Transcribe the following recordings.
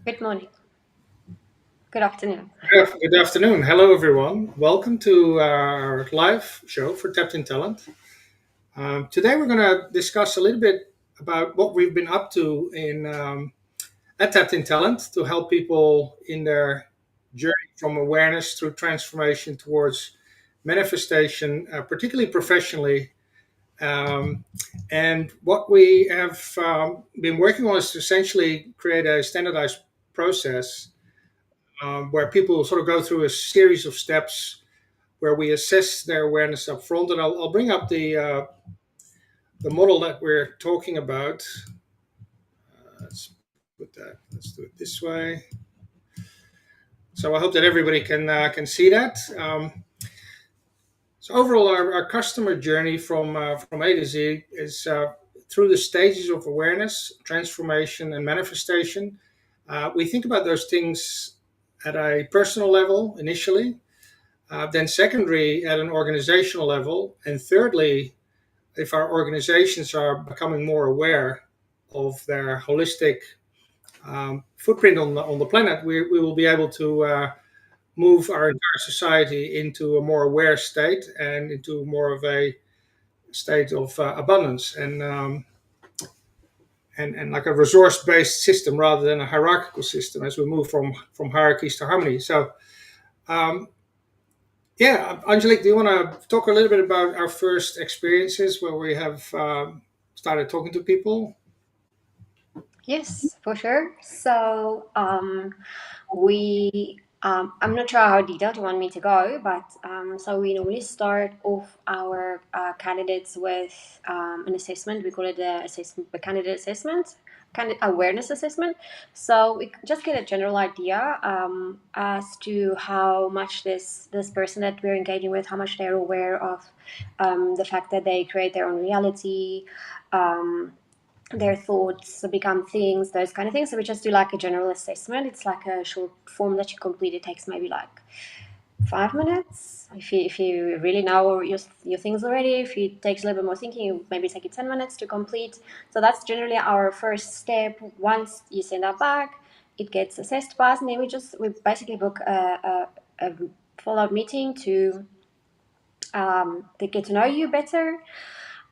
Good morning. Good afternoon. Good afternoon. Hello, everyone. Welcome to our live show for Tapped in Talent. Today, we're going to discuss a little bit about what we've been up to at Tapped in Talent to help people in their journey from awareness through transformation towards manifestation, particularly professionally. Um, and what we have been working on is to essentially create a standardized process where people sort of go through a series of steps where we assess their awareness up front. And I'll bring up the model that we're talking about. Let's do it this way. So I hope that everybody can see that. So overall, our customer journey from A to Z is through the stages of awareness, transformation, and manifestation. We think about those things at a personal level initially, then secondary at an organizational level, and thirdly, if our organizations are becoming more aware of their holistic footprint on the planet, we will be able to move our entire society into a more aware state and into more of a state of abundance and like a resource based system rather than a hierarchical system as we move from hierarchies to harmony. So, um, yeah, Angelique, do you want to talk a little bit about our first experiences where we have started talking to people? Yes, for sure. I'm not sure how detailed you want me to go, but so we normally start off our candidates with an assessment. We call it the candidate assessment, candidate awareness assessment. So we just get a general idea as to how much this person that we're engaging with, how much they're aware of the fact that they create their own reality. Their thoughts become things, those kind of things. So we just do like a general assessment. It's like a short form that you complete. It takes maybe like 5 minutes. If you really know your things already, if it takes a little bit more thinking, you maybe take it 10 minutes to complete. So that's generally our first step. Once you send that back, it gets assessed by us, and then we basically book a follow-up meeting to get to know you better,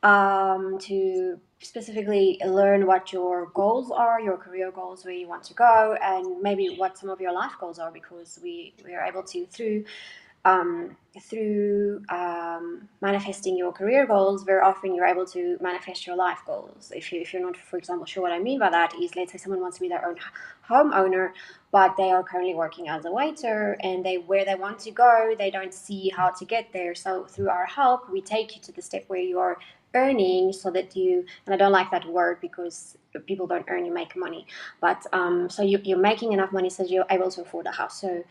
to specifically learn what your goals are, your career goals, where you want to go, and maybe what some of your life goals are, because we are able to through manifesting your career goals, very often you're able to manifest your life goals. If you're not, for example, sure what I mean by that is, let's say someone wants to be their own homeowner, but they are currently working as a waiter, and they where they want to go, they don't see how to get there. So through our help, we take you to the step where you are earning, so that you, and I don't like that word because people don't earn, you make money, but so you're making enough money so you're able to afford a house. So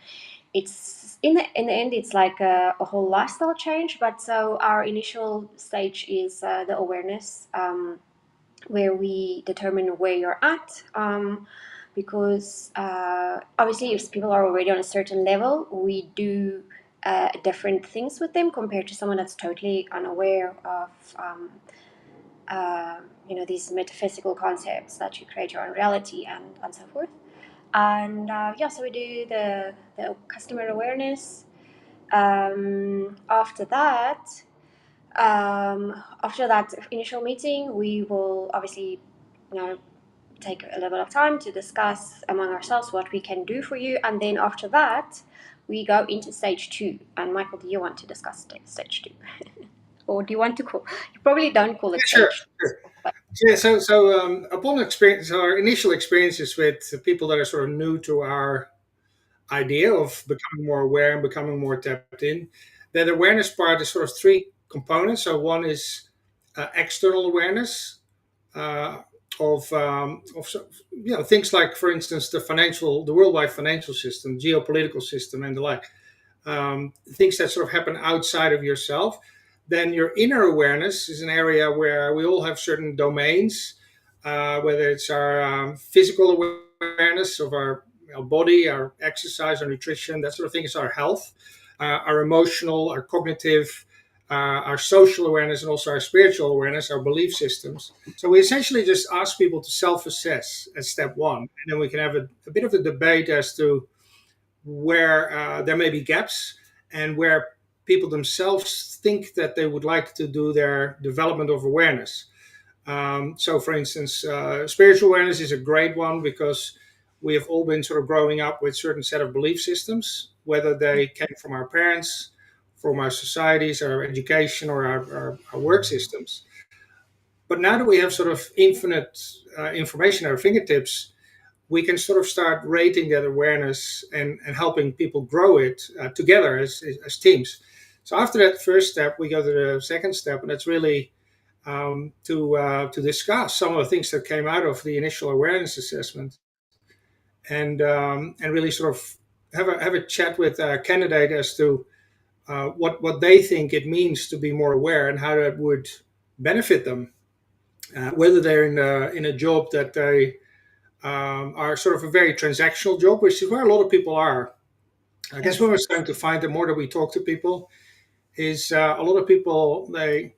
it's in the end, it's like a whole lifestyle change. But so our initial stage is the awareness, where we determine where you're at, because obviously if people are already on a certain level, we do different things with them compared to someone that's totally unaware of these metaphysical concepts that you create your own reality and so forth. And yeah, so we do the customer awareness. After that initial meeting, we will obviously, you know, take a little bit of time to discuss among ourselves what we can do for you, and then after that, we go into stage two. And Michael, do you want to discuss stage two, or do you want to call? You probably don't call Yeah, it sure. stage two, Sure. but Yeah, so upon experience, our initial experiences with people that are sort of new to our idea of becoming more aware and becoming more tapped in, that awareness part is sort of three components. So one is external awareness uh, of things like, for instance, the worldwide financial system, geopolitical system, and the like. Things that sort of happen outside of yourself. Then your inner awareness is an area where we all have certain domains, whether it's our physical awareness of our body, our exercise, our nutrition, that sort of thing is our health, our emotional, our cognitive. our social awareness, and also our spiritual awareness, our belief systems. So we essentially just ask people to self-assess as step one, and then we can have a bit of a debate as to where there may be gaps and where people themselves think that they would like to do their development of awareness. So, for instance, spiritual awareness is a great one because we have all been sort of growing up with certain set of belief systems, whether they came from our parents, from our societies, our education, or our work systems. But now that we have sort of infinite information at our fingertips, we can sort of start rating that awareness and helping people grow it together as teams. So after that first step, we go to the second step, and that's really to discuss some of the things that came out of the initial awareness assessment, and really sort of have a chat with a candidate as to what they think it means to be more aware and how that would benefit them, whether they're in a job that they are sort of a very transactional job, which is where a lot of people are. I guess what Yes. we're starting to find the more that we talk to people is a lot of people, they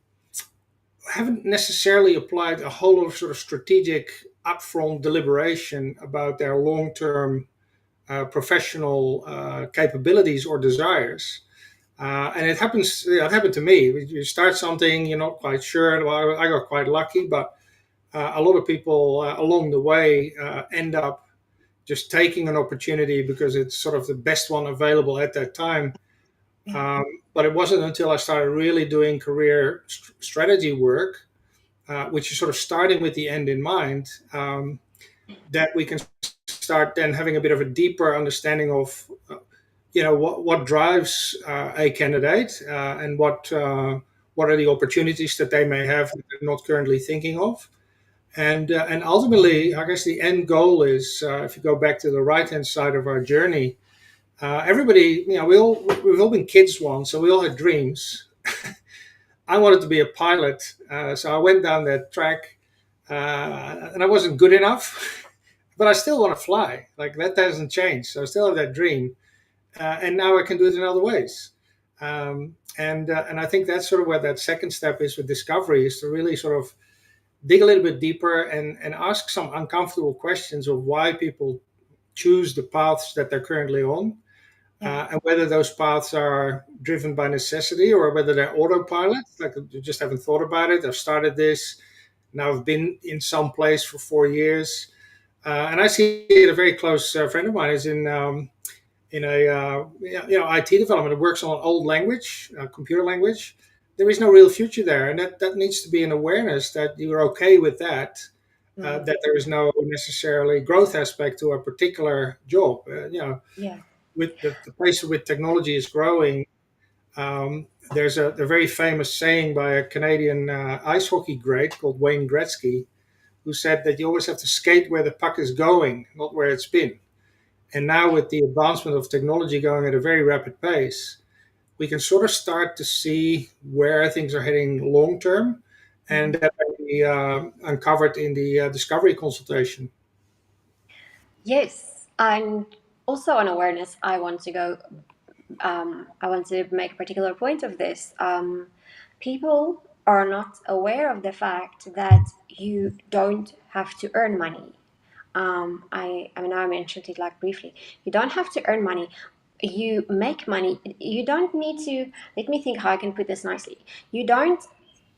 haven't necessarily applied a whole lot of sort of strategic upfront deliberation about their long-term professional capabilities or desires. And it happens. It happened to me. You start something, you're not quite sure. Well, I got quite lucky, but a lot of people along the way end up just taking an opportunity because it's sort of the best one available at that time. Yeah. Um, but it wasn't until I started really doing career strategy work, which is sort of starting with the end in mind, that we can start then having a bit of a deeper understanding of, what drives a candidate, and what are the opportunities that they may have that they're not currently thinking of. And ultimately, I guess the end goal is, if you go back to the right hand side of our journey, everybody, we've all been kids once, so we all had dreams. I wanted to be a pilot, so I went down that track, and I wasn't good enough, but I still want to fly. Like that hasn't changed. So I still have that dream, and now I can do it in other ways. And I think that's sort of where that second step is with discovery, is to really sort of dig a little bit deeper and ask some uncomfortable questions of why people choose the paths that they're currently on, Yeah. and whether those paths are driven by necessity or whether they're autopilot, like you just haven't thought about it. I've started this, now I've been in some place for 4 years. And I see it, a very close friend of mine is in a IT development. It works on an old language, computer language. There is no real future there, and that needs to be an awareness that you're okay with that. Mm. That there is no necessarily growth aspect to a particular job. Yeah. With the pace with technology is growing, there's a very famous saying by a Canadian ice hockey great called Wayne Gretzky, who said that you always have to skate where the puck is going, not where it's been. And now, with the advancement of technology going at a very rapid pace, we can sort of start to see where things are heading long term, and Mhm. that may be uncovered in the discovery consultation. Yes. And also on awareness, I want to make a particular point of this. People are not aware of the fact that you don't have to earn money. I mean, I mentioned it like briefly. You don't have to earn money. You make money. You don't need to. Let me think how I can put this nicely. You don't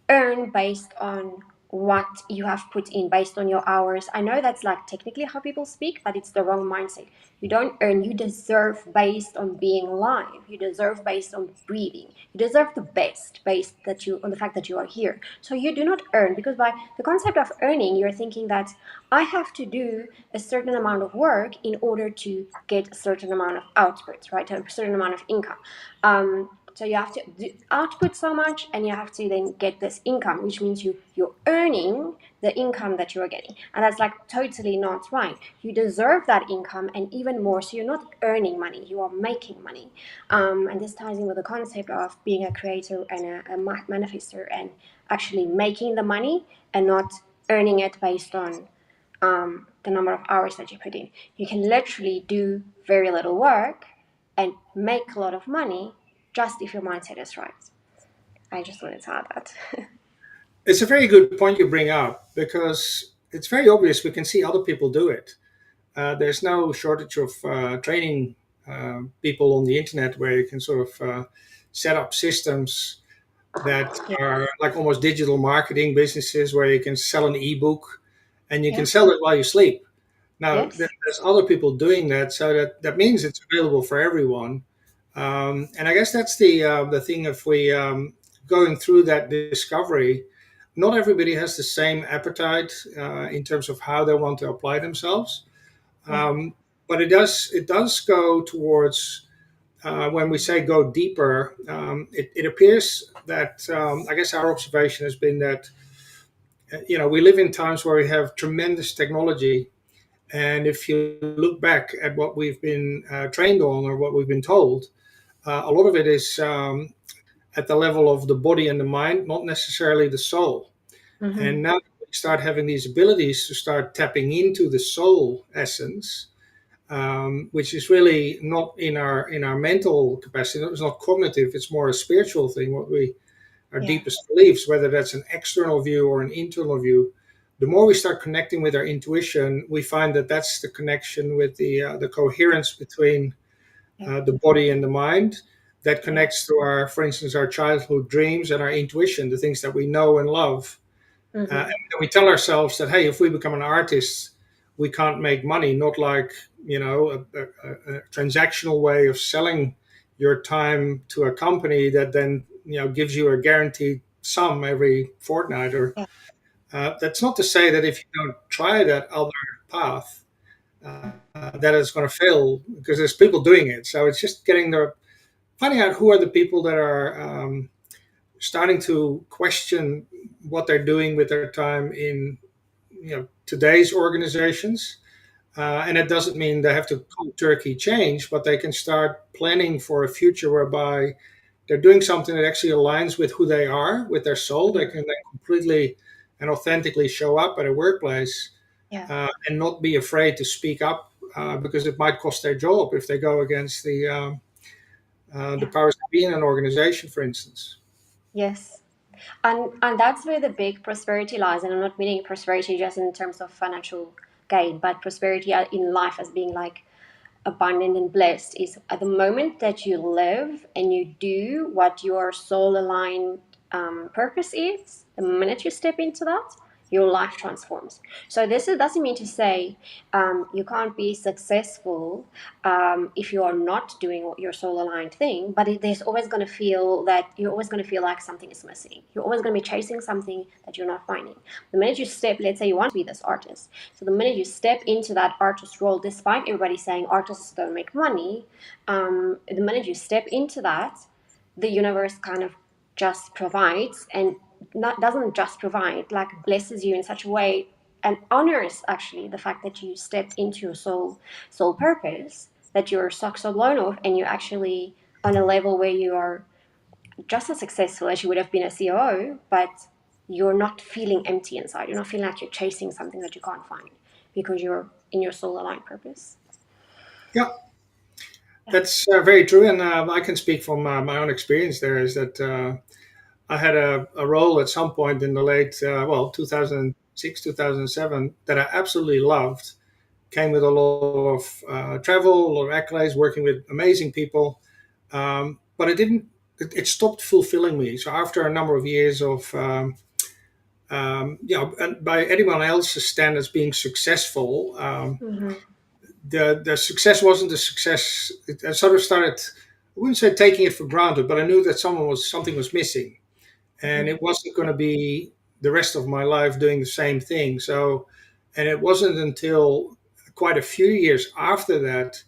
earn based on what you have put in, based on your hours. I know that's like technically how people speak, but it's the wrong mindset. You don't earn, you deserve based on being alive. You deserve based on breathing. You deserve the best based that you on the fact that you are here. So you do not earn, because by the concept of earning, you're thinking that I have to do a certain amount of work in order to get a certain amount of output, right? A certain amount of income. So you have to output so much, and you have to then get this income, which means you're earning the income that you are getting, and that's like totally not right. You deserve that income and even more. So you're not earning money; you are making money, and this ties in with the concept of being a creator and a manifester, and actually making the money and not earning it based on the number of hours that you put in. You can literally do very little work and make a lot of money just if your mindset is right. I just wanted to add that. It's a very good point you bring up because it's very obvious we can see other people do it. There's no shortage of training people on the internet where you can sort of set up systems that Yeah. are like almost digital marketing businesses where you can sell an ebook and you can Yeah. sell it while you sleep. Now, Yes. there's other people doing that, so that means it's available for everyone. And I guess that's the thing. If we going through that discovery, not everybody has the same appetite in terms of how they want to apply themselves. Yeah. Um, but it does go towards when we say go deeper. It appears that I guess our observation has been that we live in times where we have tremendous technology, and if you look back at what we've been trained on or what we've been told, a lot of it is at the level of the body and the mind, not necessarily the soul. And Mm-hmm. now we start having these abilities to start tapping into the soul essence, which is really not in our mental capacity. It's not cognitive. It's more a spiritual thing. What we our Yeah. deepest beliefs, whether that's an external view or an internal view. The more we start connecting with our intuition, we find that that's the connection with the coherence between Yeah. the body and the mind that Yeah. connects to our, for instance, our childhood dreams and our intuition, the things that we know and love. Mm-hmm. And we tell ourselves that, hey, if we become an artist, we can't make money. Not like a transactional way of selling your time to a company that then gives you a guaranteed sum every fortnight. Or Yeah. that's not to say that if you don't try that other path, that it's going to fail because there's people doing it. So it's just finding out who are the people that are starting to question what they're doing with their time in today's organizations. And it doesn't mean they have to cold turkey change, but they can start planning for a future whereby they're doing something that actually aligns with who they are, with their soul. They Mm-hmm. can then completely and authentically show up at a workplace Yeah. and not be afraid to speak up because it might cost their job if they go against the Yeah. powers that be in an organization, for instance. Yes. And that's where the big prosperity lies. And I'm not meaning prosperity just in terms of financial gain, but prosperity in life as being like abundant and blessed is at the moment that you live and you do what your soul aligned purpose is. The minute you step into that, your life transforms. So this doesn't mean to say you can't be successful if you are not doing your soul aligned thing, but there's always going to feel that you're always going to feel like something is missing. You're always going to be chasing something that you're not finding. The minute you step, let's say you want to be this artist, so the minute you step into that artist role, despite everybody saying artists don't make money, the minute you step into that, the universe kind of just provides, and not doesn't just provide, like blesses you in such a way and honors actually the fact that you stepped into your soul purpose, that you're so blown off and you're actually on a level where you are just as successful as you would have been a COO, but you're not feeling empty inside. You're not feeling like you're chasing something that you can't find because you're in your soul aligned purpose. Yeah, Yeah. that's very true. And I can speak from my own experience there is that I had a role at some point in the late, 2006, 2007 that I absolutely loved. Came with a lot of travel, a lot of accolades, working with amazing people. But it stopped fulfilling me. So after a number of years of, and by anyone else's standards being successful, Mm-hmm. the success wasn't a success. I sort of started, I wouldn't say taking it for granted, but I knew that something was missing, and Mm-hmm. it wasn't going to be the rest of my life doing the same thing. So, and it wasn't until quite a few years after that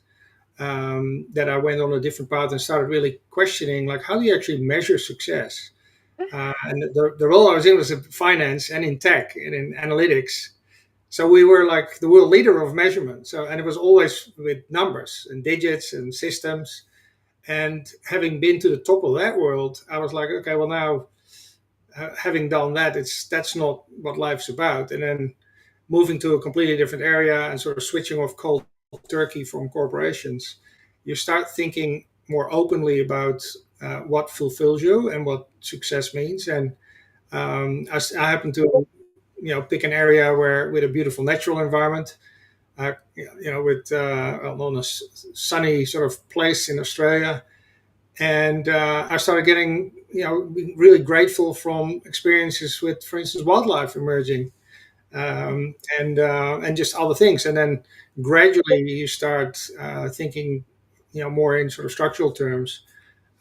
that I went on a different path and started really questioning, like, how do you actually measure success? And the role I was in was in finance and in tech and in analytics. So we were like the world leader of measurement. So, and it was always with numbers and digits and systems. And having been to the top of that world, I was like, okay, well now having done that, that's not what life's about. And then moving to a completely different area and sort of switching off cold turkey from corporations, you start thinking more openly about what fulfills you and what success means. And I happen to pick an area where with a beautiful natural environment, with on a sunny sort of place in Australia. And I started getting, being really grateful from experiences with, for instance, wildlife emerging, and just other things. And then gradually you start thinking, more in sort of structural terms,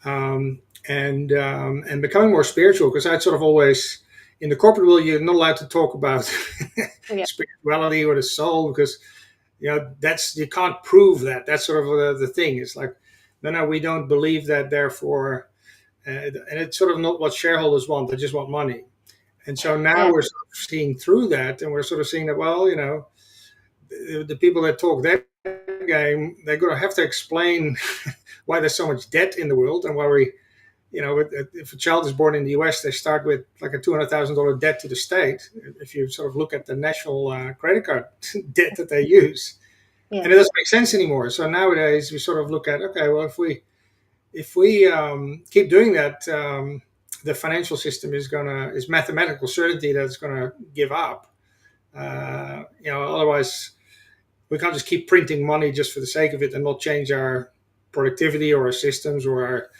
and becoming more spiritual. Because I'd sort of always, in the corporate world, you're not allowed to talk about Yeah. spirituality or the soul, because that's, you can't prove that. That's sort of the thing. It's like, no, we don't believe that. Therefore, and it's sort of not what shareholders want. They just want money. And so now Yeah. we're sort of seeing through that, and we're sort of seeing that, well, the people that talk that game, they're going to have to explain why there's so much debt in the world, and why we, if a child is born in the US, they start with like a $200,000 debt to the state. If you sort of look at the national credit card debt that they use, Yeah. and it doesn't make sense anymore. So nowadays we sort of look at, okay, well, if we keep doing that, the financial system is mathematical certainty that it's gonna give up. Otherwise we can't just keep printing money just for the sake of it and not change our productivity or our systems or our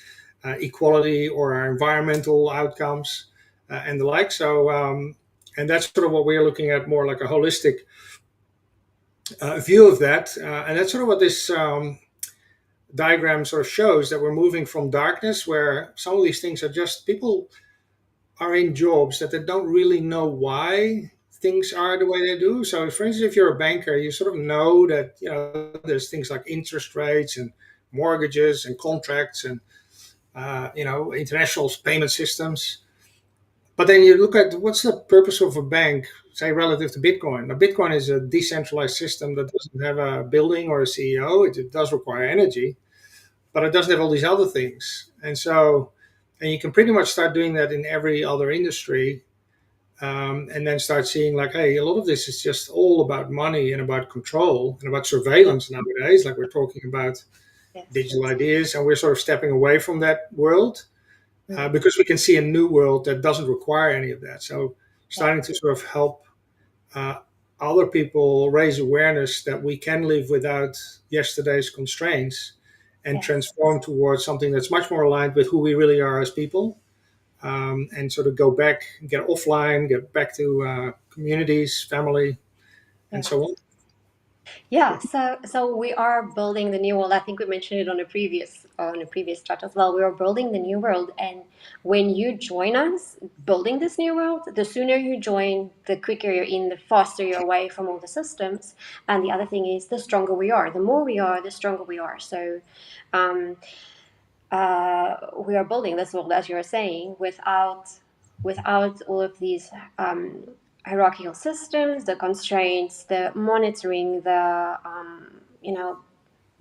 equality or our environmental outcomes and the like. So, and that's sort of what we're looking at, more like a holistic view of that. And that's sort of what this diagram sort of shows, that we're moving from darkness, where some of these things are just, people are in jobs that they don't really know why things are the way they do. So, for instance, if you're a banker, you sort of know that there's things like interest rates and mortgages and contracts and international payment systems. But then you look at what's the purpose of a bank, say relative to Bitcoin. Now, Bitcoin is a decentralized system that doesn't have a building or a CEO. It does require energy, but it doesn't have all these other things. And you can pretty much start doing that in every other industry, and then start seeing like, hey, a lot of this is just all about money and about control and about surveillance nowadays. Like we're talking about Yes. digital ideas, and we're sort of stepping away from that world Mm. because we can see a new world that doesn't require any of that. So Yeah. starting to sort of help uh, other people raise awareness that we can live without yesterday's constraints and Yes. transform towards something that's much more aligned with who we really are as people, and sort of go back, get offline, get back to communities, family, and so Yes. on. Yeah, so we are building the new world. I think we mentioned it on a previous chat as well. We are building the new world, and when you join us building this new world, the sooner you join, the quicker you're in, the faster you're away from all the systems. And the other thing is, the stronger we are. The more we are, the stronger we are. So, um, we are building this world, as you were saying, without all of these hierarchical systems, the constraints, the monitoring, the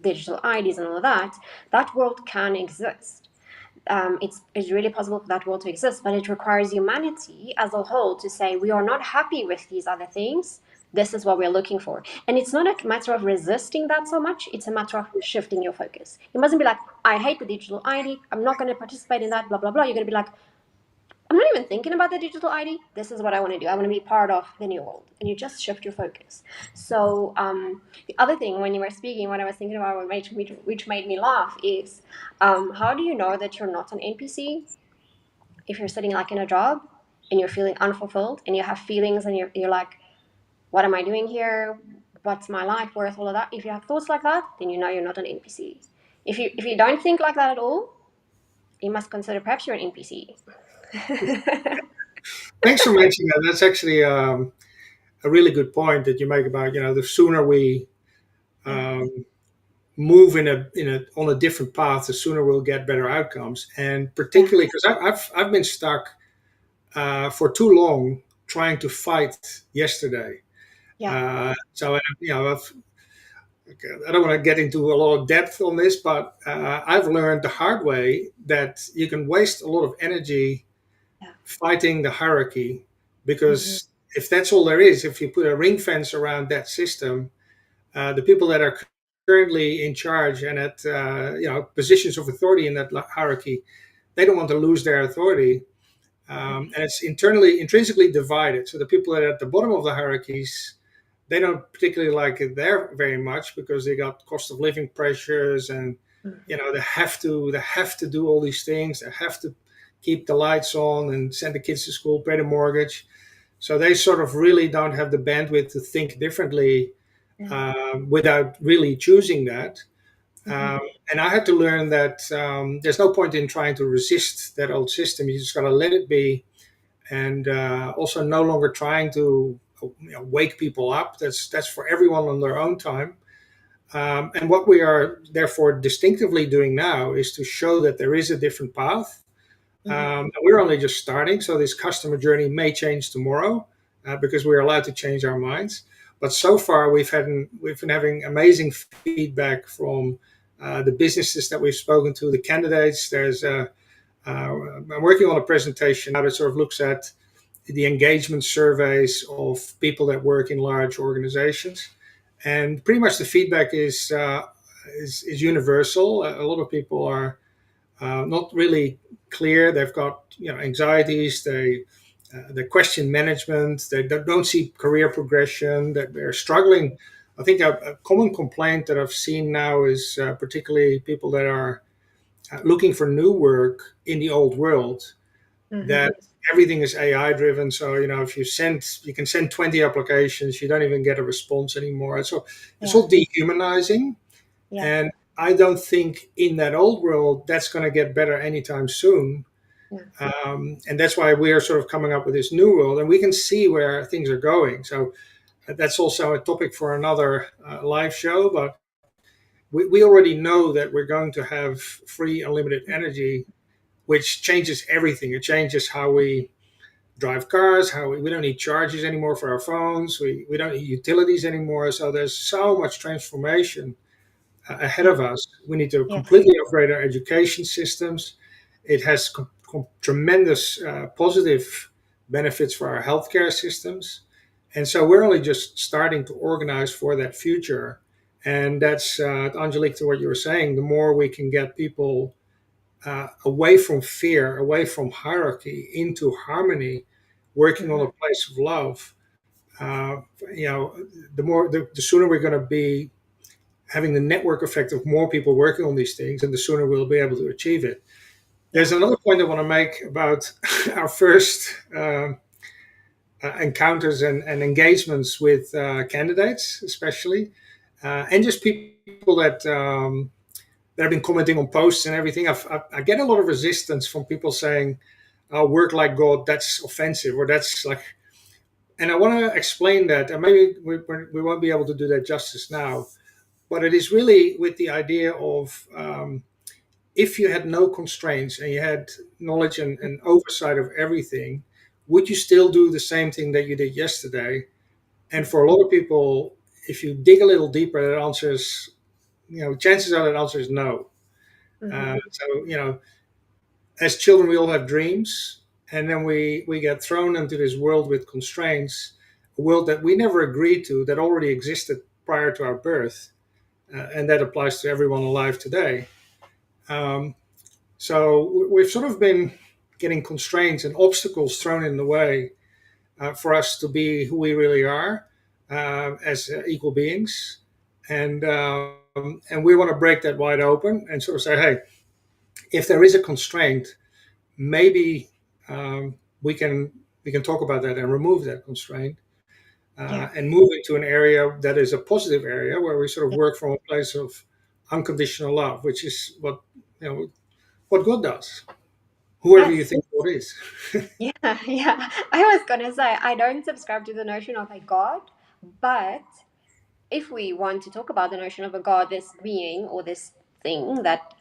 digital IDs and all of that. That world can exist. It's really possible for that world to exist, but it requires humanity as a whole to say we are not happy with these other things. This is what we're looking for. And it's not a matter of resisting that so much, it's a matter of shifting your focus. It mustn't be like, I hate the digital ID, I'm not going to participate in that, blah, blah, blah. You're going to be like, I'm not even thinking about the digital ID. This is what I want to do. I want to be part of the new world. And you just shift your focus. So, the other thing, when you were speaking, what I was thinking about, which made me laugh, is how do you know that you're not an NPC if you're sitting like in a job and you're feeling unfulfilled and you have feelings and you're like, what am I doing here? What's my life worth? All of that. If you have thoughts like that, then you know you're not an NPC. If you don't think like that at all, you must consider perhaps you're an NPC. Thanks for mentioning that. That's actually a really good point that you make about, the sooner we Yeah. um, move in a on a different path, the sooner we'll get better outcomes. And Yeah. particularly because I've been stuck for too long trying to fight yesterday. Yeah. So I don't want to get into a lot of depth on this, but I've learned the hard way that you can waste a lot of energy Yeah. fighting the hierarchy, Mhm. because if that's all there is, if you put a ring fence around that system, the people that are currently in charge and at positions of authority in that hierarchy, they don't want to lose their authority. And it's intrinsically divided. So the people that are at the bottom of the hierarchies, they don't particularly like it there very much because they got cost of living pressures, and they have to do all these things. They have to keep the lights on and send the kids to school, pay the mortgage. So they sort of really don't have the bandwidth to think differently without really choosing that. Um, and I had to learn that there's no point in trying to resist that old system. You just got to let it be, and also no longer trying to wake people up. That's for everyone on their own time. And what we are therefore distinctively doing now is to show that there is a different path. We're only just starting, so this customer journey may change tomorrow because we're allowed to change our minds. But so far, we've been having amazing feedback from the businesses that we've spoken to, the candidates. I'm working on a presentation now that sort of looks at the engagement surveys of people that work in large organizations, and pretty much the feedback is universal. A lot of people are not really clear. They've got anxieties. They question management. They don't see career progression. That they're struggling. I think a common complaint that I've seen now is particularly people that are looking for new work in the old world, that everything is AI driven. So if you can send 20 applications, you don't even get a response anymore. So it's Yeah. all dehumanizing, Yeah. and I don't think in that old world that's going to get better anytime soon. Yeah. And that's why we are sort of coming up with this new world, and we can see where things are going. So that's also a topic for another live show. But we already know that we're going to have free, unlimited energy, which changes everything. It changes how we drive cars, how we don't need chargers anymore for our phones. We don't need utilities anymore. So there's so much transformation ahead Yeah. of us. We need to Yes. completely upgrade our education systems. It has tremendous positive benefits for our healthcare systems. And so we're only just starting to organize for that future. And that's, Angelique, to what you were saying, the more we can get people away from fear, away from hierarchy, into harmony, working on a place of love, uh, you know, the sooner we're going to be having the network effect of more people working on these things, and the sooner we'll be able to achieve it. Yeah. There's another point I want to make about our first encounters and engagements with candidates, especially, and just people that have been commenting on posts and everything. I get a lot of resistance from people saying, "Work like God, that's offensive," or that's like. And I want to explain that, and maybe we won't be able to do that justice now. But it is really with the idea of if you had no constraints and you had knowledge and oversight of everything, would you still do the same thing that you did yesterday? And for a lot of people, if you dig a little deeper, that answers, chances are that answer is no. So, as children, we all have dreams, and then we get thrown into this world with constraints, a world that we never agreed to, that already existed prior to our birth, and that applies to everyone alive today. Um, So we've sort of been getting constraints and obstacles thrown in the way for us to be who we really are as equal beings, and we want to break that wide open and sort of say, hey, if there is a constraint, maybe we can talk about that and remove that constraint Yeah. and move into an area that is a positive area where we sort of Yeah. work from a place of unconditional love, which is what God does, whoever you Yes. think God is. Yeah. Yeah. I was gonna say I don't subscribe to the notion of a god, but if we want to talk about the notion of a god, this being or this thing that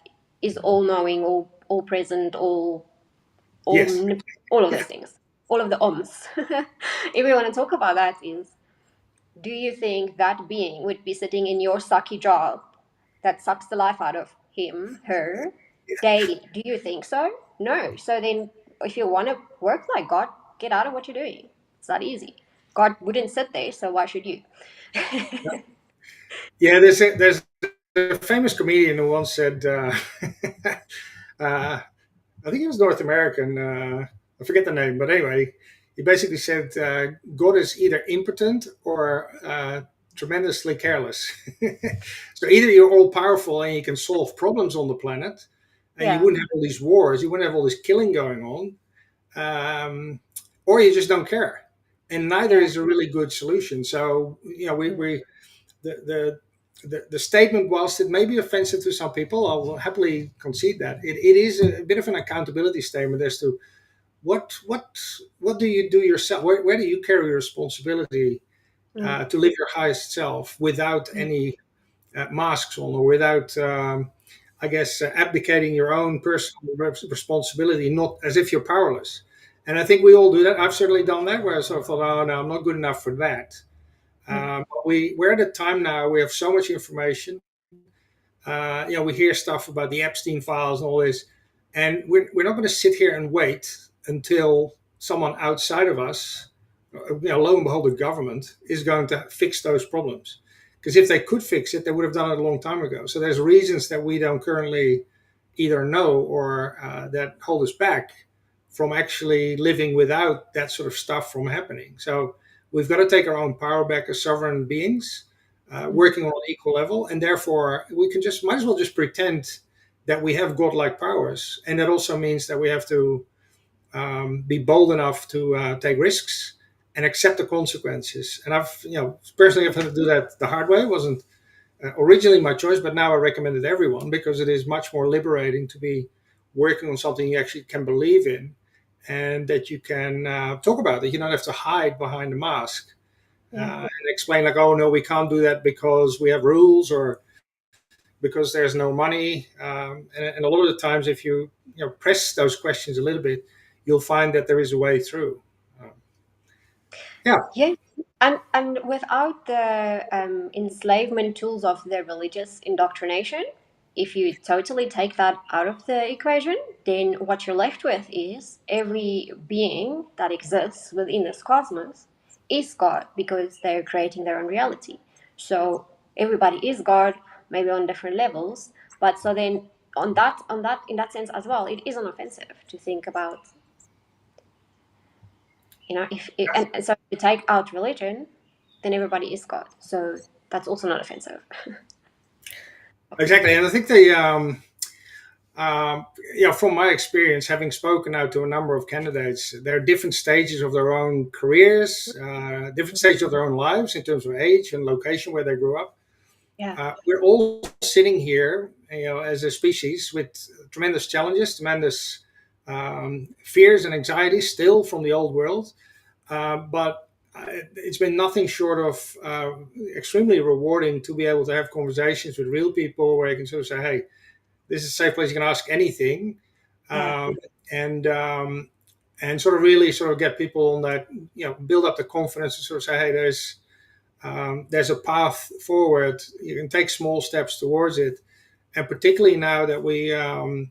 is all knowing, all present, all Yes. all of Yeah. those things, all of the oms. If we want to talk about that, is do you think that being would be sitting in your sucky job that sucks the life out of him, her, daily? Do you think so? No. So then, if you want to work like God, get out of what you're doing. It's that easy. God wouldn't sit there, so why should you? Yeah. There's a famous comedian who once said, uh, I think he was North American. I forget the name, but anyway, he basically said God is either impotent or tremendously careless. So either you're all powerful and you can solve problems on the planet, and you Yeah. wouldn't have all these wars, you wouldn't have all this killing going on, or you just don't care. And neither Yeah. is a really good solution. So Mm, we the the statement, whilst it may be offensive to some people, I will happily concede that it is a bit of an accountability statement as to what what what do you do yourself? Where do you carry responsibility mm, to live your highest self without mm, any masks on, or without, I guess, abdicating your own personal responsibility, not as if you're powerless. And I think we all do that. I've certainly done that, where I sort of thought, oh no, I'm not good enough for that. mm, But we're at a time now. We have so much information. We hear stuff about the Epstein files and all this, and we're not going to sit here and wait until someone outside of us, lo and behold, the government is going to fix those problems. Because if they could fix it, they would have done it a long time ago. So there's reasons that we don't currently either know or that hold us back from actually living without that sort of stuff from happening. So we've got to take our own power back as sovereign beings, mm, working on an equal level, and therefore we can just might as well just pretend that we have godlike powers, and that also means that we have to be bold enough to take risks and accept the consequences. And personally, I've had to do that the hard way. It wasn't originally my choice, but now I recommend it to everyone because it is much more liberating to be working on something you actually can believe in and that you can talk about. That you don't have to hide behind a mask yeah. and explain like, oh no, we can't do that because we have rules or because there's no money. And a lot of the times, if you press those questions a little bit, you'll find that there is a way through. Um, yeah, Yeah. And without the enslavement tools of the religious indoctrination, if you totally take that out of the equation, then what you're left with is every being that exists within this cosmos is God because they're creating their own reality. So everybody is God, maybe on different levels. But so then on that in that sense as well, it isn't offensive to think about, if it, and so if you take out religion, then everybody is God. So that's also not offensive. exactly. And I think um, from my experience, having spoken out to a number of candidates, there are different stages of their own careers, different stages of their own lives in terms of age and location where they grew up. Yeah. We're all sitting here, as a species with tremendous challenges, tremendous fears and anxieties still from the old world. But it's been nothing short of extremely rewarding to be able to have conversations with real people where you can sort of say, hey, this is a safe place. You can ask anything. Yeah. Um, and and sort of really sort of get people on that, build up the confidence to sort of say, hey, there's a path forward. You can take small steps towards it, and particularly now that we can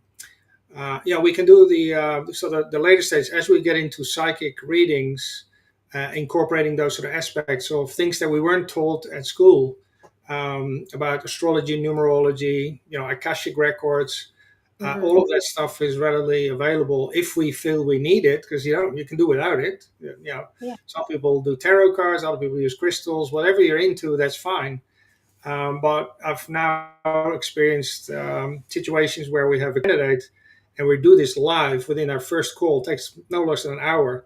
do the later stage as we get into psychic readings, incorporating those sort of aspects of things that we weren't taught at school about astrology, numerology, akashic records. Mm-hmm. All of that stuff is readily available if we feel we need it, because you can do without it. Yeah. Some people do tarot cards, other people use crystals. Whatever you're into, that's fine. But I've now experienced situations where we have a candidate and we do this live within our first call. It takes no less than an hour.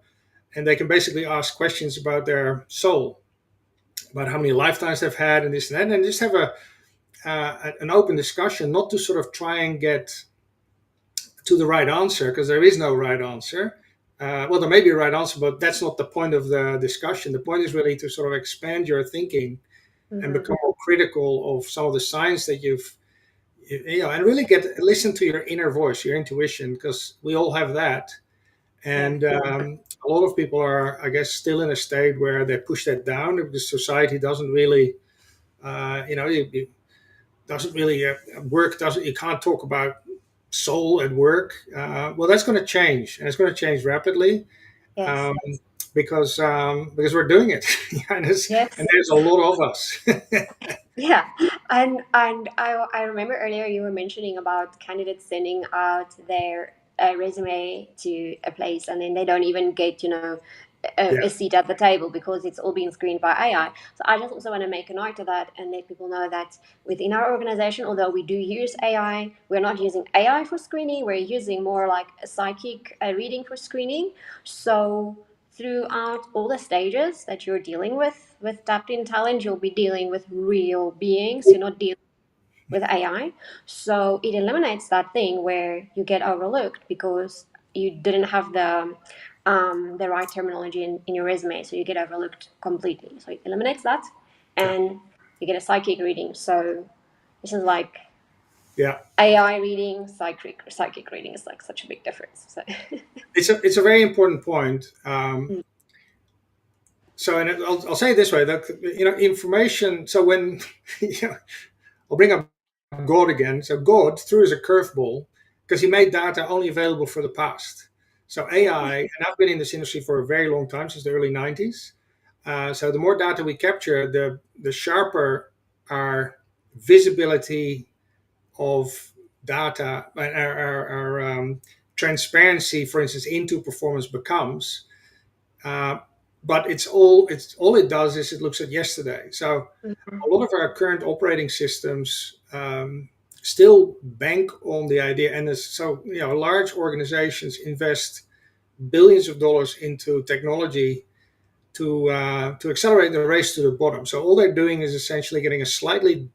And they can basically ask questions about their soul, about how many lifetimes they've had and this and that, and just have an open discussion, not to sort of try and get to the right answer, because there is no right answer. Well, there may be a right answer, but that's not the point of the discussion. The point is really to sort of expand your thinking and Mm-hmm. become more critical of some of the science that and really listen to your inner voice, your intuition, because we all have that. Yeah. And a lot of people are, I guess, still in a state where they push that down because society doesn't really, it doesn't really work. Doesn't You can't talk about soul at work. Well, that's going to change, and it's going to change rapidly. Yes. Um, because we're doing it, and, and Yes. there's a lot of us. Yeah. And I remember earlier you were mentioning about candidates sending out their a resume to a place, and then they don't even get, Yeah. a seat at the table because it's all being screened by AI. So I just also want to make a note of that and let people know that within our organization, although we do use AI, we're not using AI for screening. We're using more like a psychic reading for screening. So throughout all the stages that you're dealing with tapped in talent, you'll be dealing with real beings. You're not dealing with AI. So it eliminates that thing where you get overlooked because you didn't have the right terminology in your resume, so you get overlooked completely. So it eliminates that, Yeah. and you get a psychic reading. So this is like Yeah. AI reading, psychic reading is like such a big difference. So It's a very important point. mm, So, and I'll say it this way, that information. So when I'll bring up God again. So God threw us a curveball because he made data only available for the past. So AI, and I've been in this industry for a very long time, since the early 90s. So the more data we capture, the sharper our visibility of data and our transparency, for instance, into performance becomes. Uh, but it's all it does is it looks at yesterday. So mhm, a lot of our current operating systems still bank on the idea, and so large organizations invest billions of dollars into technology to accelerate the race to the bottom. So all they're doing is essentially getting a slightly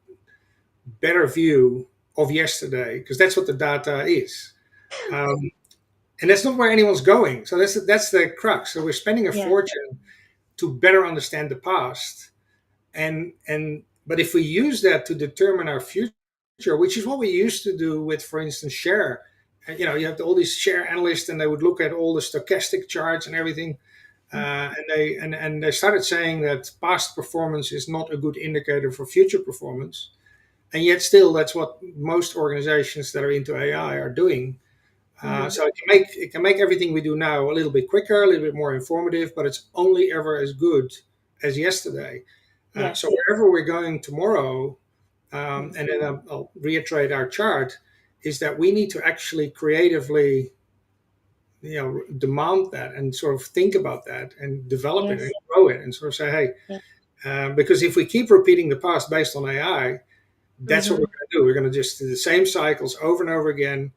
better view of yesterday, because that's what the data is. Um, and that's not where anyone's going. So that's the crux. So we're spending a yeah, fortune to better understand the past, and but if we use that to determine our future, which is what we used to do with, for instance, share. You have all these share analysts, and they would look at all the stochastic charts and everything, and they started saying that past performance is not a good indicator for future performance, and yet still that's what most organizations that are into AI are doing. mm-hmm. So it can make everything we do now a little bit quicker, a little bit more informative, but it's only ever as good as yesterday. So Yes, wherever we're going tomorrow, mm, and then I'll reiterate our chart, is that we need to actually creatively, demand that and sort of think about that and develop it and yes, grow it and sort of say, hey, yeah, because if we keep repeating the past based on AI, that's what we're mm-hmm. going to do. We're going to just do the same cycles over and over again.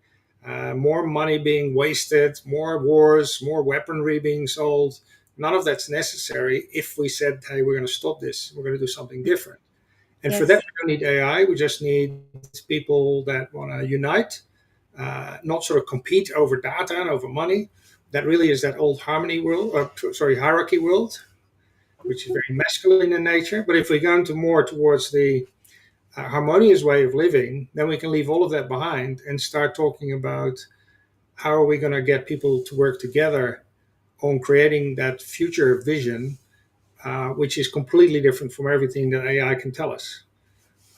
More money being wasted, more wars, more weaponry being sold. None of that's necessary if we said, hey, we're going to stop this. We're going to do something different. And for that, Yes, we don't need AI. We just need people that want to unite, not sort of compete over data and over money. That really is that old harmony world, or sorry, hierarchy world, which is very masculine in nature. But if we go into more towards the harmonious way of living, then we can leave all of that behind and start talking about how are we going to get people to work together on creating that future vision, which is completely different from everything that AI can tell us.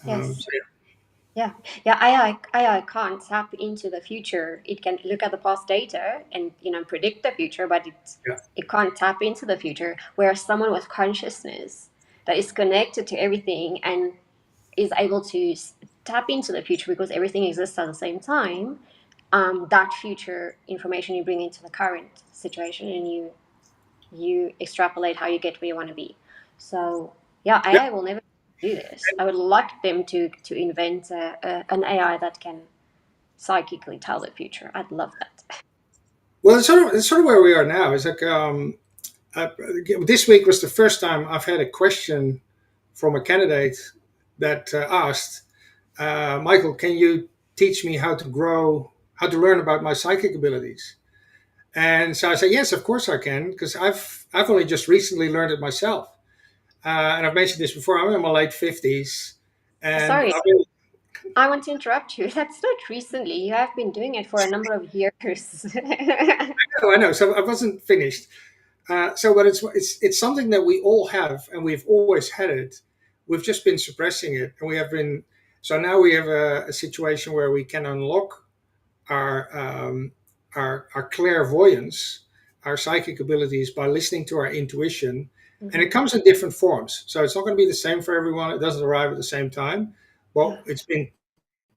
yes. So Yeah, yeah. AI can't tap into the future. It can look at the past data and predict the future, but yeah, it can't tap into the future. Whereas someone with consciousness that is connected to everything and is able to tap into the future because everything exists at the same time. That future information you bring into the current situation, and you extrapolate how you get where you want to be. So yeah, yeah. AI will never do this. I would like them to invent an AI that can psychically tell the future. I'd love that. Well, it's sort of where we are now. It's like uh, this week was the first time I've had a question from a candidate that asked, Michael, can you teach me how to learn about my psychic abilities? And so I said, yes, of course I can, because I've only just recently learned it myself. And I've mentioned this before. I'm in my late 50s, and Sorry, I want to interrupt you. That's not recently. You have been doing it for a number of years. I know. So I wasn't finished. But it's something that we all have, and we've always had it. We've just been suppressing it, and we have been. So now we have a situation where we can unlock our our clairvoyance, our psychic abilities by listening to our intuition, and it Mhm. comes in different forms. So it's not going to be the same for everyone. It doesn't arrive at the same time. Yeah. But it's been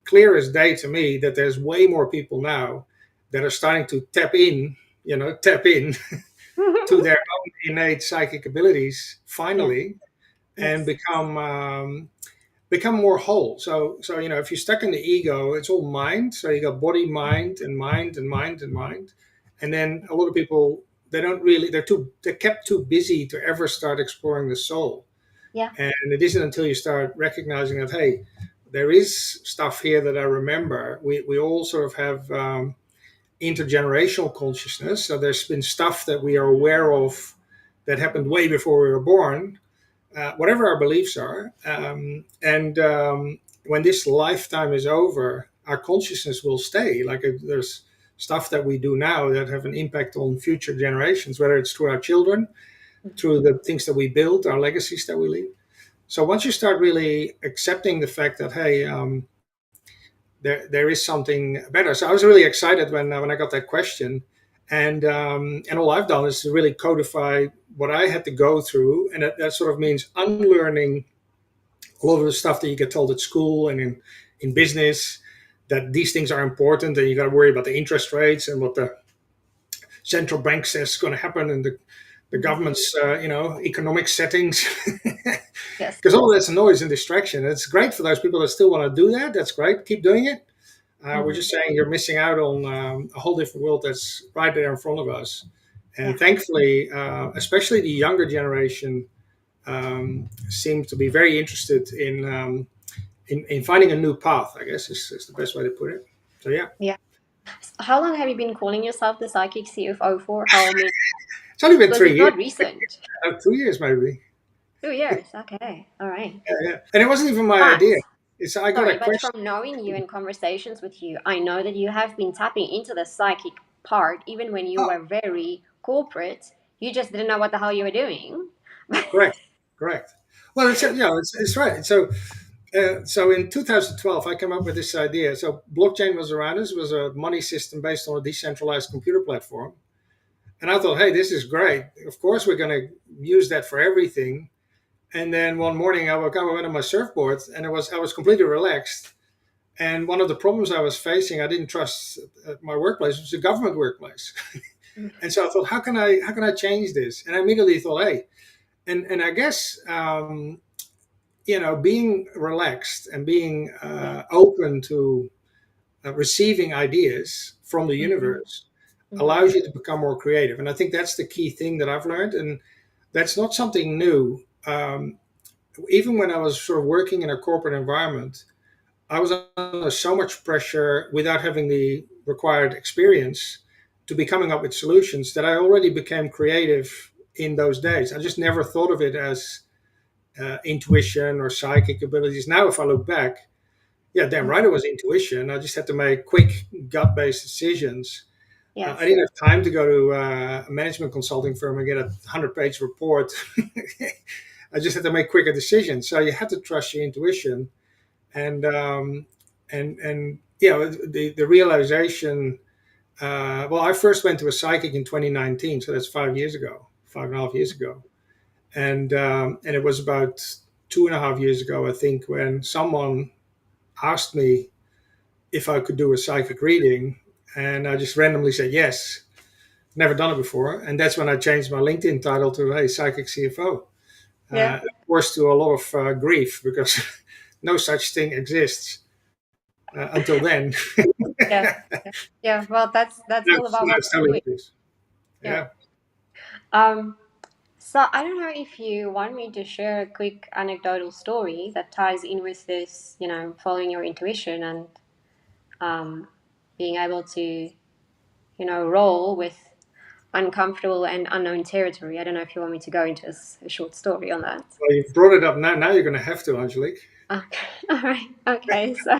clear as day to me that there's way more people now that are starting to tap in to their own innate psychic abilities Yeah. finally, and Yes. become more whole. So if you're stuck in the ego, it's all mind. So you got body, mind, and mind, and mind, and mind. And then a lot of people, they're kept too busy to ever start exploring the soul. Yeah. And it isn't until you start recognizing that, hey, there is stuff here that I remember. We all sort of have intergenerational consciousness. So there's been stuff that we are aware of that happened way before we were born, whatever our beliefs are. And when this lifetime is over, our consciousness will stay. Like there's stuff that we do now that have an impact on future generations, whether it's through our children, through the things that we build, our legacies that we leave. So once you start really accepting the fact that, hey, there is something better. So I was really excited when I got that question, and all I've done is to really codify what I had to go through, and that sort of means unlearning a lot of the stuff that you get told at school and in business, that these things are important and you got to worry about the interest rates and what the central bank says is going to happen, and the Mhm. government's economic settings. Yes. Because all that's noise and distraction. It's great for those people that still want to do that. That's great. Keep doing it. We're Hmm. just saying you're missing out on a whole different world that's right there in front of us. And Yeah. thankfully, especially the younger generation seems to be very interested in finding a new path, I guess is the best way to put it. So, yeah, Yeah. How long have you been calling yourself the psychic CFO for? How many? it's only been Because it's 3 years, not recent. 2 years maybe. 2 years. Okay. All right. Yeah, yeah. And it wasn't even my But idea. I got a sorry, but from question. knowing you and conversations with you, I know that you have been tapping into the psychic part even when you Oh, were very corporate. You just didn't know what the hell you were doing. correct, correct. Well, it's right. So in 2012, I came up with this idea. So blockchain was around us, was a money system based on a decentralized computer platform. And I thought, hey, this is great. Of course, we're going to use that for everything. And then one morning, I woke up, I went on my surfboard, and I was completely relaxed. And one of the problems I was facing, I didn't trust my workplace, was a government workplace. And so I thought, how can I change this? And I immediately thought, hey, and I guess being relaxed and being Yeah. open to receiving ideas from the Hmm. universe Hmm. allows you to become more creative. And I think that's the key thing that I've learned. And that's not something new. Even when I was sort of working in a corporate environment, I was under so much pressure without having the required experience to be coming up with solutions that I already became creative in those days. I just never thought of it as intuition or psychic abilities. Now, if I look back, yeah, damn right, it was intuition. I just had to make quick gut-based decisions. I Yes. didn't have time to go to a management consulting firm and get a 100-page report. I just had to make quicker decisions. So you had to trust your intuition, and the realization. Well, I first went to a psychic in 2019, so that's 5 years ago, 5.5 years ago, and it was about 2.5 years ago, I think, when someone asked me if I could do a psychic reading, and I just randomly said yes. Never done it before, and that's when I changed my LinkedIn title to "Hey Psychic CFO." Yeah. Of course, to a lot of grief because no such thing exists until then. Yeah. Yeah. Well, that's all about what That's we're totally doing. this. Yeah. Yeah. Um. So I don't know if you want me to share a quick anecdotal story that ties in with this, following your intuition and um, being able to, roll with uncomfortable and unknown territory. I don't know if you want me to go into a short story on that. Well, you've brought it up now. Now you're going to have to, Angelique. Okay. All right. Okay. So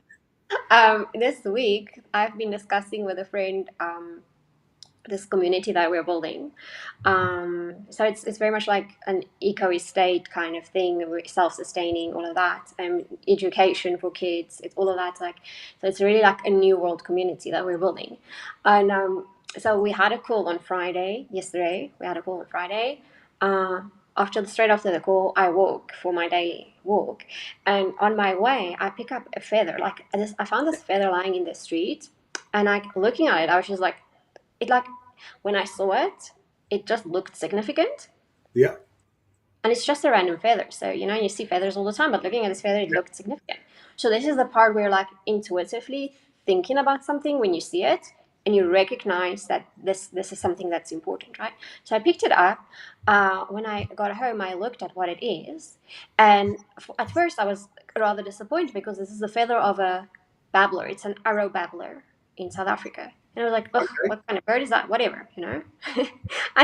this week I've been discussing with a friend this community that we're building. So it's very much like an eco estate kind of thing, self sustaining, all of that, education for kids, it's all of that. Like, so it's really like a new world community that we're building, and so we had a call on Friday. Yesterday, we had a call on Friday. Uh, straight after the call, I walk for my day walk, and on my way, I pick up a feather. Like this, I found this feather lying in the street, And like looking at it, I was just like, it like when I saw it, it just looked significant. Yeah. And it's just a random feather. So, you see feathers all the time, but looking at this feather, it looked significant. So, this is the part where, like, intuitively thinking about something when you see it and you recognize that this is something that's important, right? So, I picked it up. When I got home, I looked at what it is. And at first, I was rather disappointed because this is the feather of a babbler. It's an arrow babbler in South Africa. And I was like, ugh, Okay. what kind of bird is that? Whatever. And then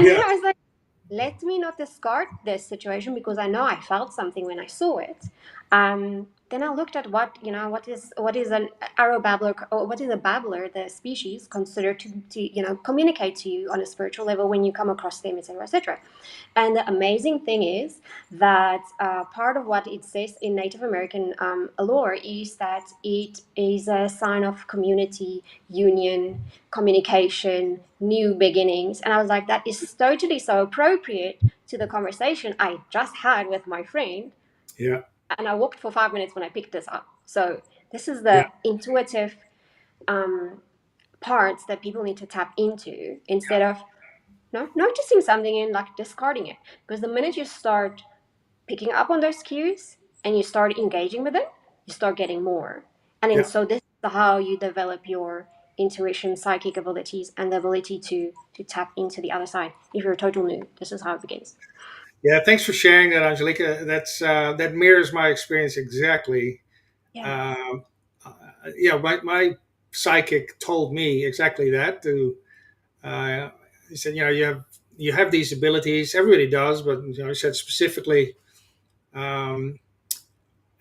Yeah. I was like, let me not discard this situation because I know I felt something when I saw it. Then I looked at what is an arrow babbler, or what is a babbler, the species considered to communicate to you on a spiritual level when you come across them, etc., etc. And the amazing thing is that part of what it says in Native American lore is that it is a sign of community, union, communication, new beginnings. And I was like, that is totally so appropriate to the conversation I just had with my friend. Yeah. And I walked for 5 minutes when I picked this up. So this is Yeah. the intuitive um, parts that people need to tap into instead of noticing something and like discarding it. Because the minute you start picking up on those cues and you start engaging with them, you start getting more. And then Yeah. so this is how you develop your intuition, psychic abilities, and the ability to tap into the other side. If you're a total noob, this is how it begins. Yeah. Thanks for sharing that, Angelica. That mirrors my experience exactly. Yeah. Um, yeah. My psychic told me exactly that. He said, you have these abilities. Everybody does, but he said specifically. Um,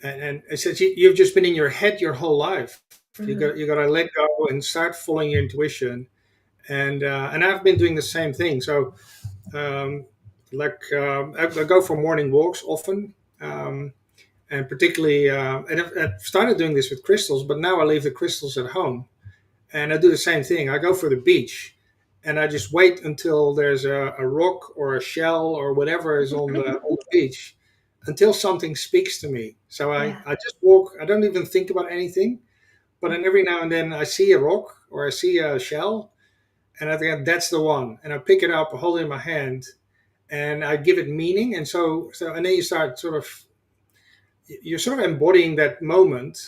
and I said, you've just been in your head your whole life. Mm-hmm. You got to let go and start following your intuition. And I've been doing the same thing. So I go for morning walks often, and particularly, and I've started doing this with crystals, but now I leave the crystals at home, and I do the same thing. I go for the beach, and I just wait until there's a rock or a shell or whatever is on the beach, until something speaks to me. So Yeah. I just walk. I don't even think about anything. But then every now and then I see a rock or I see a shell, and I think that's the one, and I pick it up, I hold it in my hand, and I give it meaning. And and then you're sort of embodying that moment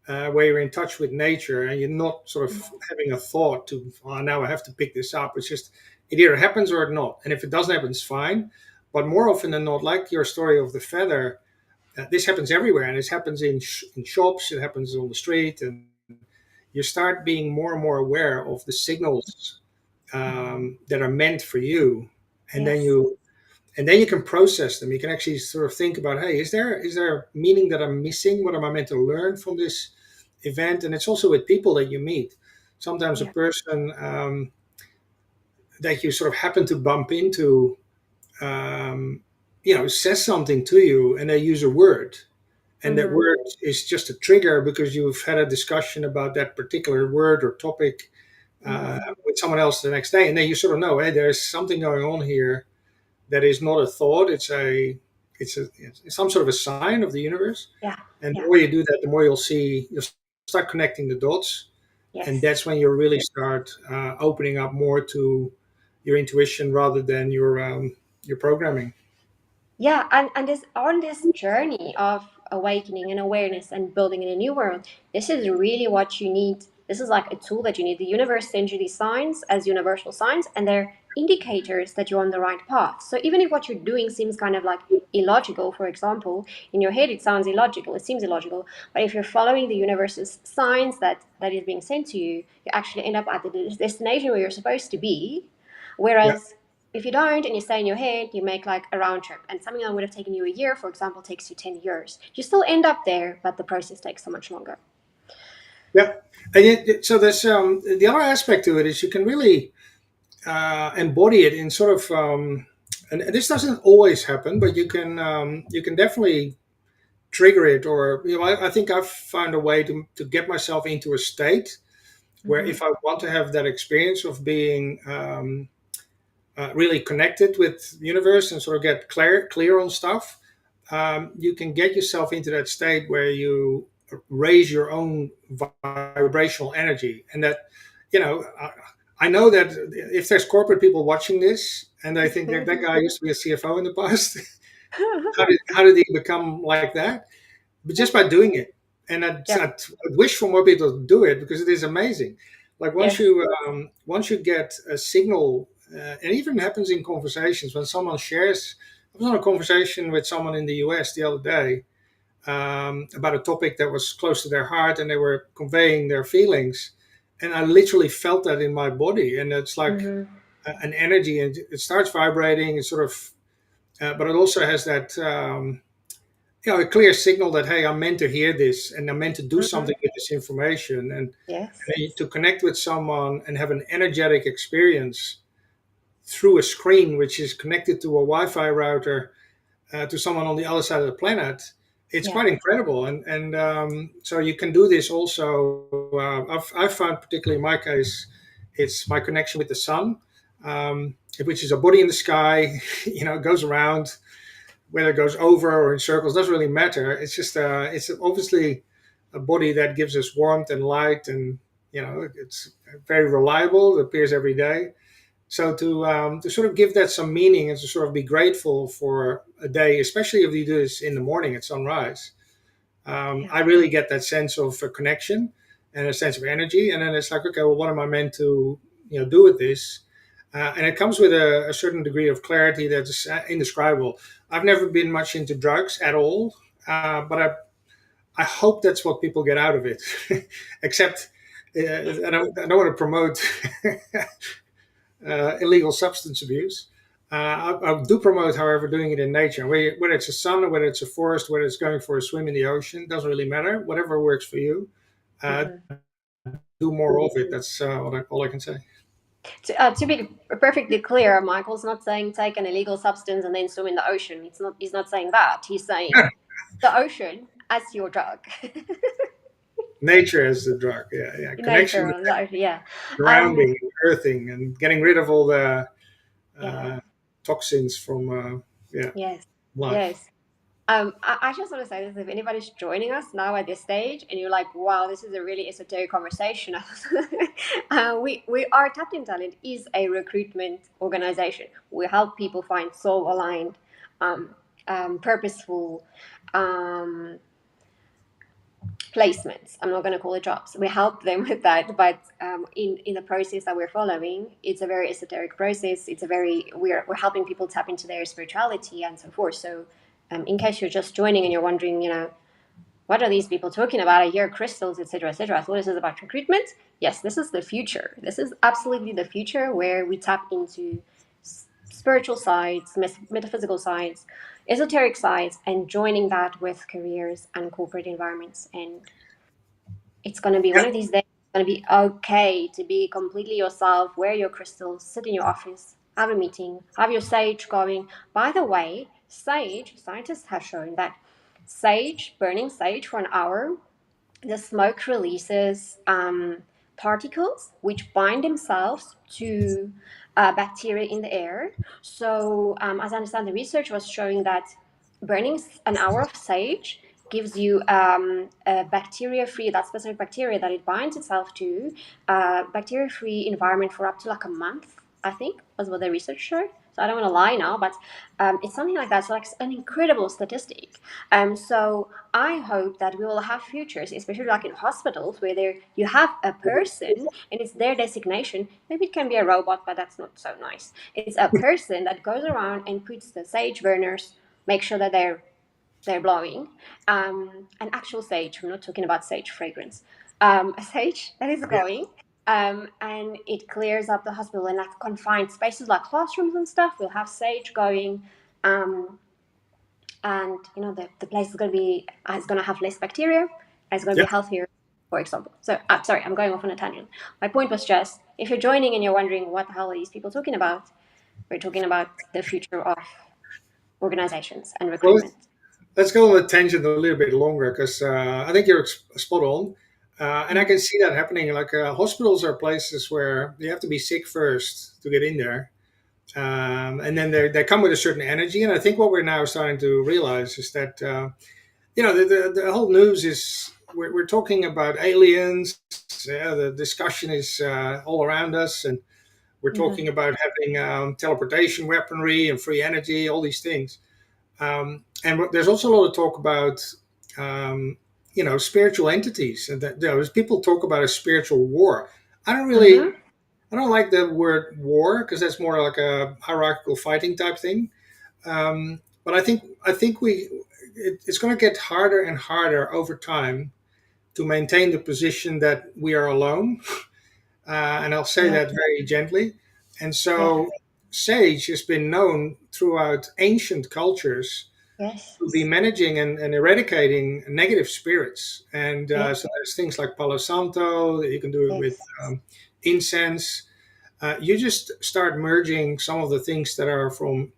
where you're in touch with nature, and you're not sort of having a thought to, oh, now I have to pick this up. It's just it either happens or it not, and if it doesn't happen, it's fine. But more often than not, like your story of the feather, this happens everywhere, and it happens in shops, it happens on the street, and you start being more and more aware of the signals that are meant for you, and then Yes. you can process them. You can actually sort of think about, hey, is there meaning that I'm missing? What am I meant to learn from this event? And it's also with people that you meet. Sometimes a Yeah. person that you sort of happen to bump into, um, says something to you, and they use a word, and that Mm-hmm. word is just a trigger because you've had a discussion about that particular word or topic Mm-hmm. with someone else the next day, and then you sort of know, hey, there's something going on here that is not a thought. It's some sort of a sign of the universe. Yeah. And the Yeah. more you do that, the more you'll start connecting the dots, and Yes. that's when you really start opening up more to your intuition rather than your programming. Yeah, and this on this journey of awakening and awareness and building in a new world, this is really what you need. This is like a tool that you need. The universe sends you these signs as universal signs, and they're indicators that you're on the right path. So even if what you're doing seems kind of like illogical, for example, in your head it sounds illogical, it seems illogical, but if you're following the universe's signs that is being sent to you, you actually end up at the destination where you're supposed to be. Yeah, Whereas if you don't and you stay in your head, you make like a round trip. And something that would have taken you a year, for example, takes you 10 years. You still end up there, but the process takes so much longer. yeah. And so there's the other aspect to it is you can really embody it in sort of, and this doesn't always happen, but you can definitely trigger it, or I think I've found a way to get myself into a state where Mm-hmm. if I want to have that experience of being really connected with the universe and sort of get clear on stuff, you can get yourself into that state where you raise your own vibrational energy, and I know that if there's corporate people watching this and they think that that guy used to be a CFO in the past, how did he become like that? But just by doing it. And Yeah. I wish for more people to do it because it is amazing. Like Yes. once you get a signal, and even happens in conversations when someone shares. I was on a conversation with someone in the US the other day about a topic that was close to their heart, and they were conveying their feelings, and I literally felt that in my body, and it's like Mm-hmm. an energy, and it starts vibrating. It's sort of, but it also has that. A clear signal that hey, I'm meant to hear this and I'm meant to do Mm-hmm. something with this information, Yes. and to connect with someone and have an energetic experience through a screen which is connected to a Wi-Fi router to someone on the other side of the planet. It's Yeah. quite incredible, and so you can do this also. I've found, particularly in my case, it's my connection with the sun, which is a body in the sky. It goes around, whether it goes over or in circles doesn't really matter. It's just it's obviously a body that gives us warmth and light, and it's very reliable. It appears every day. So to sort of give that some meaning and to sort of be grateful for a day, especially if you do this in the morning at sunrise, Yeah. I really get that sense of a connection and a sense of energy. And then it's like, okay, well, what am I meant to do with this? And it comes with a certain degree of clarity that's indescribable. I've never been much into drugs at all, but I hope that's what people get out of it. Except I don't want to promote illegal substance abuse. I do promote, however, doing it in nature. Whether it's a sun, or whether it's a forest, whether it's going for a swim in the ocean, doesn't really matter. Whatever works for you, uh, Mm-hmm. do more of it. That's all I can say. To be perfectly clear, Michael's not saying take an illegal substance and then swim in the ocean. It's not. He's not saying that. He's saying the ocean as your drug. Nature as the drug. Yeah, yeah. Connection Nature with of the ocean. Yeah. grounding, earthing, and getting rid of all the Yeah. uh, toxins from Yes. life. Yes. I just want to say this: if anybody's joining us now at this stage, and you're like, "Wow, this is a really esoteric conversation," we are Tapped in Talent is a recruitment organization. We help people find soul aligned, um, purposeful um, placements. I'm not going to call it jobs. We help them with that, but in the process that we're following, it's a very esoteric process. It's a very we're helping people tap into their spirituality and so forth. So, in case you're just joining and you're wondering, what are these people talking about? I hear crystals, etc., etc. I thought this is about recruitment. Yes, this is the future. This is absolutely the future where we tap into spiritual sides, metaphysical sides, esoteric sides, and joining that with careers and corporate environments. And it's going to be Yeah, one of these days. It's going to be okay to be completely yourself, wear your crystals, sit in your office, have a meeting, have your sage going. By the way, sage, scientists have shown that sage, burning sage for an hour, the smoke releases particles which bind themselves to bacteria in the air. So, as I understand, the research was showing that burning an hour of sage gives you a bacteria free, that specific bacteria that it binds itself to, bacteria free environment for up to like a month, I think, was what the research showed. So I don't want to lie now, but it's something like that. So, like an incredible statistic. So I hope that we will have futures, especially like in hospitals, where there you have a person and it's their designation. Maybe it can be a robot, but that's not so nice. It's a person that goes around and puts the sage burners, make sure that they're blowing, an actual sage. We're not talking about sage fragrance. A sage that is yeah, going. And it clears up the hospital and like confined spaces like classrooms and stuff. We'll have sage going, um, and the place is going to be it's going to have less bacteria and it's going to yeah. be healthier, for example. So sorry, I'm going off on a tangent. My point was just, if you're joining and you're wondering what the hell are these people talking about, we're talking about the future of organizations and Well, recruitment. let's go on a tangent a little bit longer because I think you're spot on. And I Mm-hmm. can see that happening. Like hospitals are places where you have to be sick first to get in there. And then they come with a certain energy. And I think what we're now starting to realize is that, the whole news is we're talking about aliens. Yeah, the discussion is all around us, and we're Mm-hmm. talking about having teleportation weaponry and free energy, all these things. There's also a lot of talk about, um, spiritual entities, and that people talk about a spiritual war. I don't really, Mm-hmm. I don't like the word war because that's more like a hierarchical fighting type thing. But I think it's going to get harder and harder over time to maintain the position that we are alone. And I'll say Yeah. that very gently. And Yeah. so, sage has been known throughout ancient cultures Yes. to be managing and eradicating negative spirits. And Yeah. so, there's things like Palo Santo that you can do it with Yes. incense. You just start merging some of the things that are from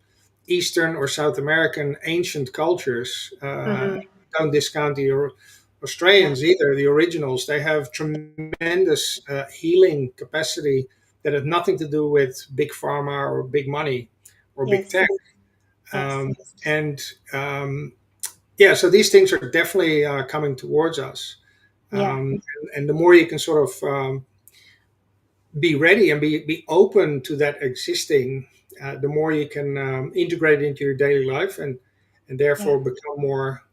Eastern or South American ancient cultures. Mm-hmm. Don't discount the Yeah. Australians either, the originals. They have tremendous healing capacity that has nothing to do with big pharma or big money or big Yes. tech. Yes. Um, and yeah, so these things are definitely coming towards us. Yeah. And the more you can sort of be ready and be open to that existing, the more you can integrate it into your daily life and Yeah. therefore become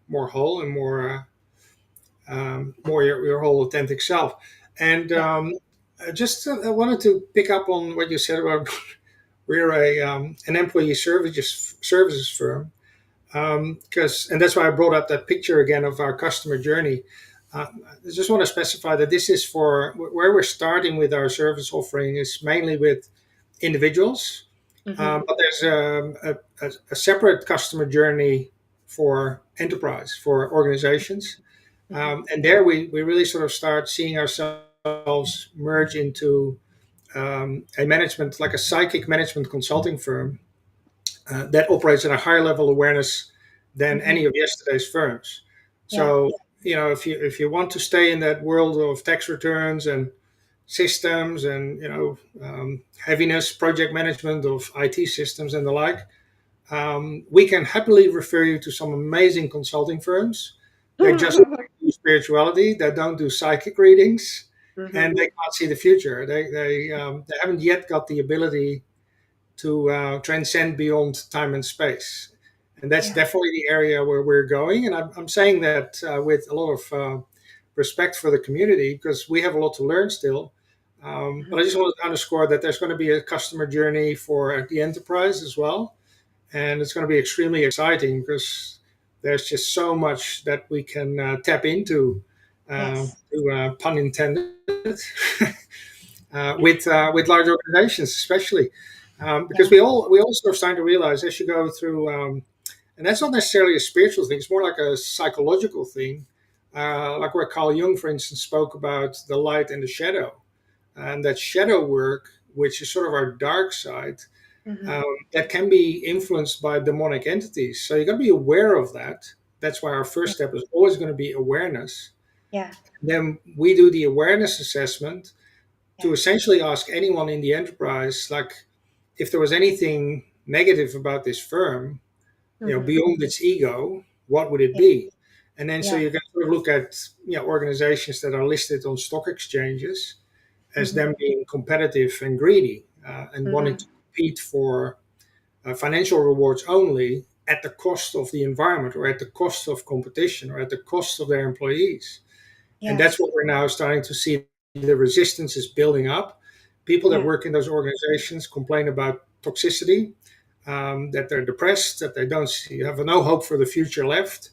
more whole and more your whole authentic self. And Yeah. I wanted to pick up on what you said about we're an employee services firm because and that's why I brought up that picture again of our customer journey. I just want to specify that this is for where we're starting with our service offering is mainly with individuals, Mm-hmm. but there's a separate customer journey for enterprise, for organizations. Mm-hmm. And there we really sort of start seeing ourselves merge into a management, like a psychic management consulting firm that operates at a higher level awareness than Mm-hmm. any of yesterday's firms. Yeah. So, if you want to stay in that world of tax returns and systems and heaviness, project management of IT systems and the like, we can happily refer you to some amazing consulting firms. They just do spirituality. They don't do psychic readings, Mm-hmm. and they can't see the future. They haven't yet got the ability to transcend beyond time and space. And that's Yeah. definitely the area where we're going. And I'm saying that with a lot of respect for the community because we have a lot to learn still. But I just want to underscore that there's going to be a customer journey for the enterprise as well. And it's going to be extremely exciting because there's just so much that we can tap into, Yes. pun intended, with large organizations, especially because Yeah. we all sort of starting to realize as you go through, and that's not necessarily a spiritual thing; it's more like a psychological thing, like where Carl Jung, for instance, spoke about the light and the shadow, and that shadow work, which is sort of our dark side, Mm-hmm. um, that can be influenced by demonic entities. So you got to be aware of that. That's why our Yeah. first step is always going to be awareness. Yeah. Then we do the awareness assessment Yeah. to essentially ask anyone in the enterprise, like, if there was anything negative about this firm, Mm-hmm. beyond its ego, what would it Yeah. be? And then so Yeah. you can sort of look at organizations that are listed on stock exchanges as Mm-hmm. them being competitive and greedy and wanting Mm-hmm. to compete for financial rewards only at the cost of the environment or at the cost of competition or at the cost of their employees. And Yeah. that's what we're now starting to see. The resistance is building up. People that Yeah. work in those organizations complain about toxicity, that they're depressed, that they don't see, have no hope for the future left.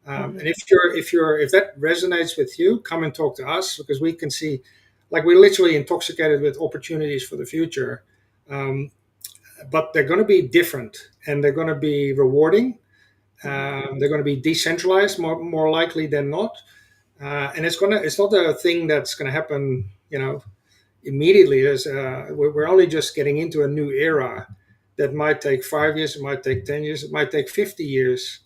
Mm-hmm. And if that resonates with you, come and talk to us because we can see, like, we're literally intoxicated with opportunities for the future. Um, but they're going to be different and they're going to be rewarding. Mm-hmm. They're going to be decentralized more likely than not. And it's not a thing that's going to happen, immediately. We're only just getting into a new era that might take 5 years, it might take 10 years, it might take 50 years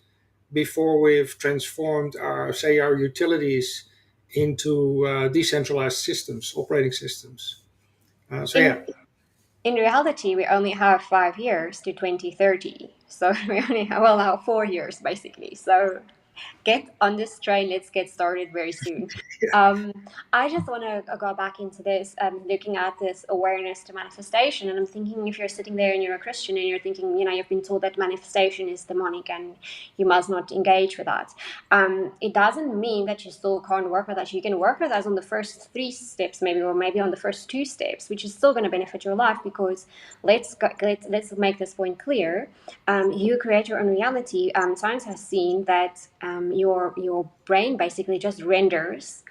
before we've transformed our utilities into decentralized systems, operating systems. So yeah. In in reality, we only have 5 years to 2030. So we only have, well, now 4 years basically. So Get on this train. Let's get started very soon. Um, I just want to go back into this, looking at this awareness to manifestation. And I'm thinking, if you're sitting there and you're a Christian and you're thinking, you've been told that manifestation is demonic and you must not engage with that. It doesn't mean that you still can't work with that. You can work with that on the first three steps, maybe, or maybe on the first two steps, which is still going to benefit your life. Because let's make this point clear. You create your own reality. Science has seen that your brain basically just renders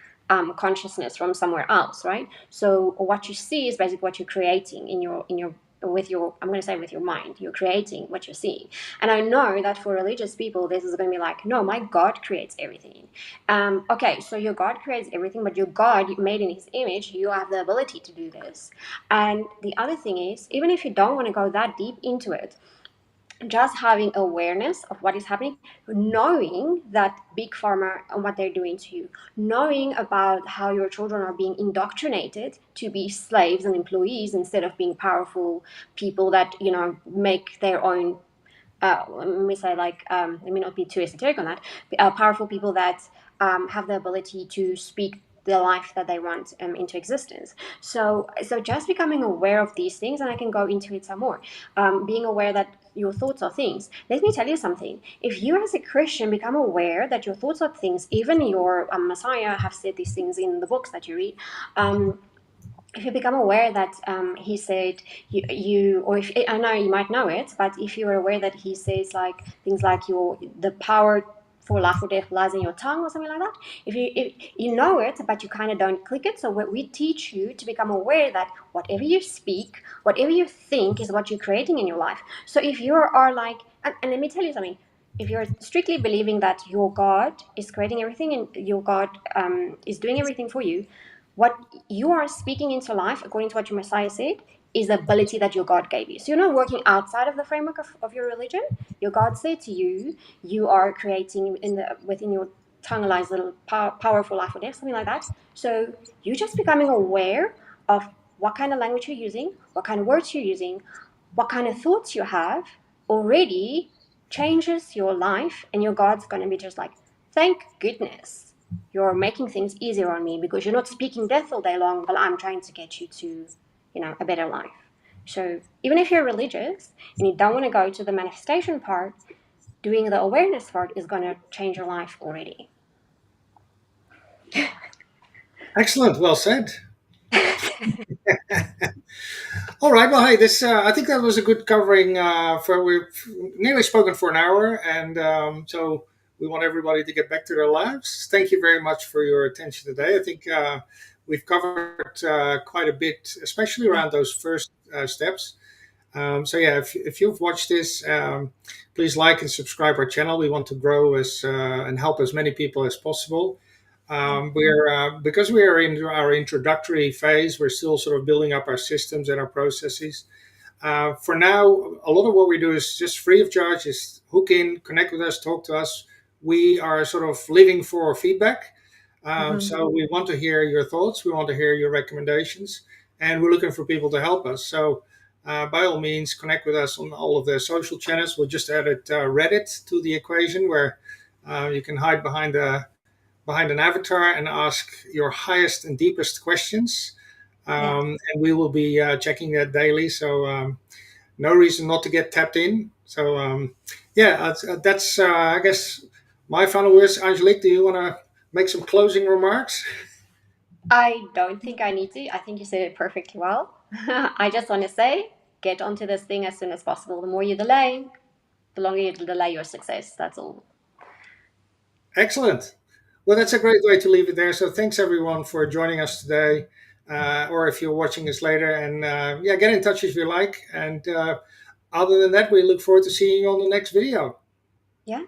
consciousness from somewhere else, right? So what you see is basically what you're creating in your with your, I'm going to say, with your mind. You're creating what you're seeing. And I know that for religious people, this is going to be like, no, my God creates everything. Okay, so your God creates everything, but your God made in his image, you have the ability to do this. And the other thing is, even if you don't want to go that deep into it, just having awareness of what is happening, knowing that big pharma and what they're doing to you, knowing about how your children are being indoctrinated to be slaves and employees instead of being powerful people that make their own, let me say, like, let me not be too esoteric on that, powerful people that have the ability to speak the life that they want into existence. So just becoming aware of these things, and I can go into it some more. Being aware that your thoughts are things. Let me tell you something. If you as a Christian become aware that your thoughts are things, even your Messiah have said these things in the books that you read. If you become aware that he said or if I know you might know it, but if you are aware that he says like things like the power for life or death lies in your tongue or something like that. If you know it, but you kind of don't click it, so we teach you to become aware that whatever you speak, whatever you think, is what you're creating in your life. So if you are like, and let me tell you something. If you're strictly believing that your God is creating everything and your God is doing everything for you, what you are speaking into life, according to what your Messiah said, is the ability that your God gave you. So you're not working outside of the framework of your religion. Your God said to you, you are creating within your tongue-alized little powerful life or death, something like that. So you're just becoming aware of what kind of language you're using, what kind of words you're using, what kind of thoughts you have already changes your life, and your God's going to be just like, thank goodness you're making things easier on me, because you're not speaking death all day long, but I'm trying to get you to, a better life. So even if you're religious and you don't want to go to the manifestation part, doing the awareness part is going to change your life already. Excellent. Well said. All right. Well, hey, this I think that was a good covering. For we've nearly spoken for an hour, and so we want everybody to get back to their lives. Thank you very much for your attention today. I think we've covered quite a bit, especially Yeah. around those first steps. So yeah, if you've watched this, please like and subscribe our channel. We want to grow and help as many people as possible. Yeah. We're Because we are in our introductory phase. We're still sort of building up our systems and our processes. For now, a lot of what we do is just free of charge. Is hook in, connect with us, talk to us. We are sort of living for feedback. Mhm. So we want to hear your thoughts. We want to hear your recommendations, and we're looking for people to help us. So by all means, connect with us on all of the social channels. We just added Reddit to the equation, where you can hide behind an avatar and ask your highest and deepest questions. Yeah. And we will be checking that daily. So no reason not to get tapped in. So yeah, that's I guess my final words. Angelique, do you want to make some closing remarks? I don't think I need to. I think you said it perfectly well. I just want to say, get onto this thing as soon as possible. The more you delay, the longer you delay your success. That's all. Excellent. Well, that's a great way to leave it there. So thanks everyone for joining us today, or if you're watching us later. And yeah, get in touch if you like. And other than that, we look forward to seeing you on the next video. Yeah.